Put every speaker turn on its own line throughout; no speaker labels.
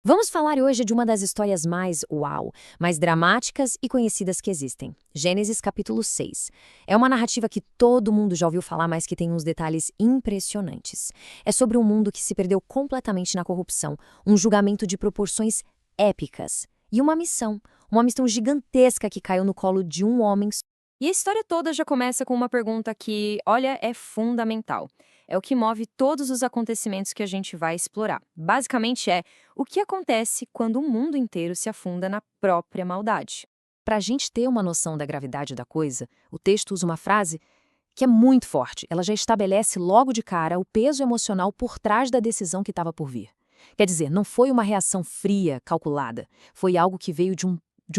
Vamos falar hoje de uma das histórias mais uau, mais dramáticas e conhecidas que existem. Gênesis capítulo 6. É uma narrativa que todo mundo já ouviu falar, mas que tem uns detalhes impressionantes. É sobre um mundo que se perdeu completamente na corrupção, um julgamento de proporções épicas e uma missão gigantesca que caiu no colo de um homem. E a história toda já começa com uma pergunta que, olha, é fundamental. É o que move todos os acontecimentos que a gente vai explorar. Basicamente o que acontece quando o mundo inteiro se afunda na própria maldade. Para a gente ter uma noção da gravidade da coisa, o texto usa uma frase que é muito forte. Ela já estabelece logo de cara o peso emocional por trás da decisão que estava por vir. Quer dizer, não foi uma reação fria, calculada. Foi algo que veio de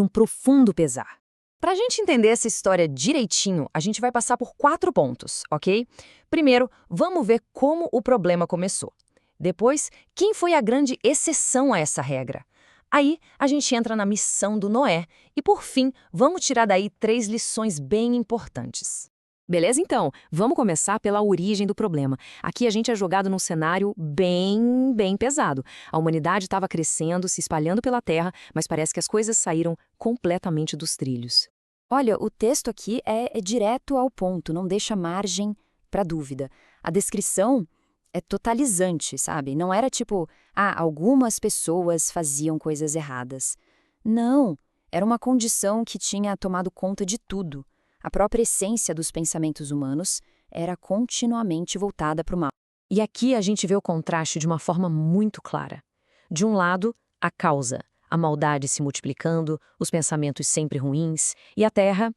um profundo pesar. Para a gente entender essa história direitinho, a gente vai passar por 4 pontos, ok? Primeiro, vamos ver como o problema começou. Depois, quem foi a grande exceção a essa regra? Aí, a gente entra na missão do Noé. E, por fim, vamos tirar daí 3 lições bem importantes. Beleza, então? Vamos começar pela origem do problema. Aqui a gente é jogado num cenário bem pesado. A humanidade estava crescendo, se espalhando pela Terra, mas parece que as coisas saíram completamente dos trilhos.
Olha, o texto aqui é direto ao ponto, não deixa margem para dúvida. A descrição é totalizante, sabe? Não era tipo, algumas pessoas faziam coisas erradas. Não, era uma condição que tinha tomado conta de tudo. A própria essência dos pensamentos humanos era continuamente voltada para o mal.
E aqui a gente vê o contraste de uma forma muito clara. De um lado, a causa, a maldade se multiplicando, os pensamentos sempre ruins, e a Terra,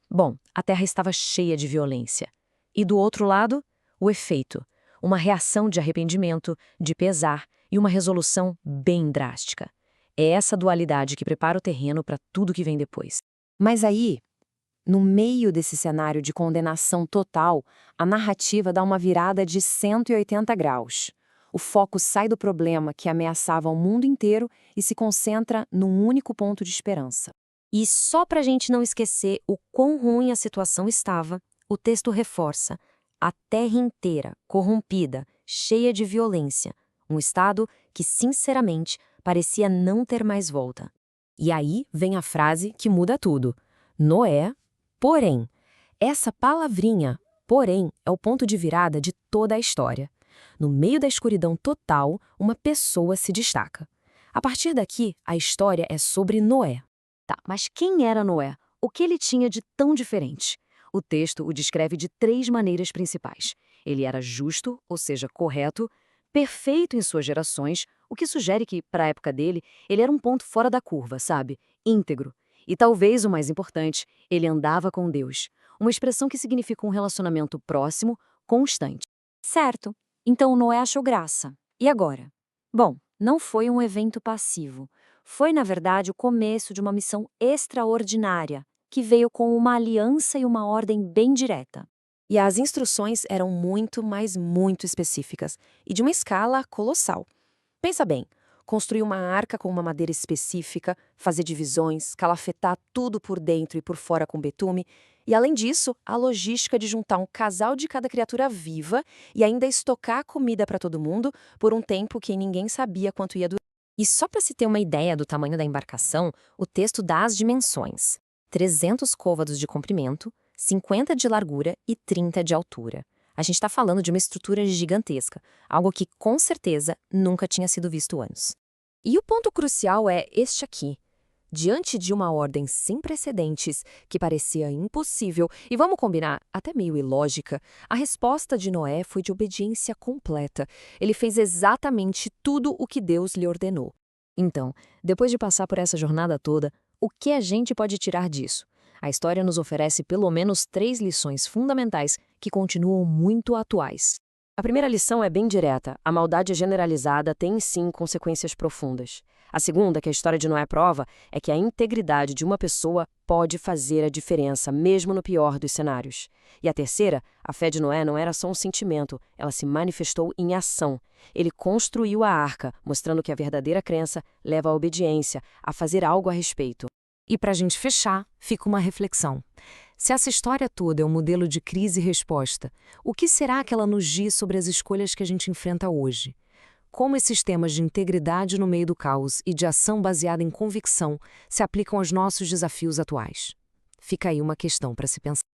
a Terra estava cheia de violência. E do outro lado, o efeito, uma reação de arrependimento, de pesar e uma resolução bem drástica. É essa dualidade que prepara o terreno para tudo que vem depois. Mas aí, no meio desse cenário de condenação total, a narrativa dá uma virada de 180 graus. O foco sai do problema que ameaçava o mundo inteiro e se concentra num único ponto de esperança. E só para a gente não esquecer o quão ruim a situação estava, o texto reforça: a terra inteira, corrompida, cheia de violência, um estado que, sinceramente, parecia não ter mais volta. E aí vem a frase que muda tudo. Noé, porém. Essa palavrinha, porém, é o ponto de virada de toda a história. No meio da escuridão total, uma pessoa se destaca. A partir daqui, a história é sobre Noé. Tá, mas quem era Noé? O que ele tinha de tão diferente? O texto o descreve de 3 maneiras principais. Ele era justo, ou seja, correto, perfeito em suas gerações, o que sugere que, para a época dele, ele era um ponto fora da curva, sabe? Íntegro. E talvez o mais importante, ele andava com Deus. Uma expressão que significa um relacionamento próximo, constante. Certo. Então Noé achou graça. E agora? Bom, não foi um evento passivo. Foi, na verdade, o começo de uma missão extraordinária, que veio com uma aliança e uma ordem bem direta. E as instruções eram muito, mas muito específicas, e de uma escala colossal. Pensa bem, construir uma arca com uma madeira específica, fazer divisões, calafetar tudo por dentro e por fora com betume, e além disso, a logística de juntar um casal de cada criatura viva e ainda estocar comida para todo mundo por um tempo que ninguém sabia quanto ia durar. E só para se ter uma ideia do tamanho da embarcação, o texto dá as dimensões: 300 côvados de comprimento, 50 de largura e 30 de altura. A gente está falando de uma estrutura gigantesca, algo que, com certeza, nunca tinha sido visto antes. E o ponto crucial é este aqui. Diante de uma ordem sem precedentes, que parecia impossível e, vamos combinar, até meio ilógica, a resposta de Noé foi de obediência completa. Ele fez exatamente tudo o que Deus lhe ordenou. Então, depois de passar por essa jornada toda, o que a gente pode tirar disso? A história nos oferece pelo menos 3 lições fundamentais que continuam muito atuais. A primeira lição é bem direta: a maldade generalizada tem sim consequências profundas. A segunda, que a história de Noé prova, é que a integridade de uma pessoa pode fazer a diferença, mesmo no pior dos cenários. E a terceira, a fé de Noé não era só um sentimento, ela se manifestou em ação. Ele construiu a arca, mostrando que a verdadeira crença leva à obediência, a fazer algo a respeito. E para a gente fechar, fica uma reflexão. Se essa história toda é um modelo de crise e resposta, o que será que ela nos diz sobre as escolhas que a gente enfrenta hoje?
Como esses temas de integridade no meio do caos e de ação baseada em convicção se aplicam aos nossos desafios atuais? Fica aí uma questão para se pensar.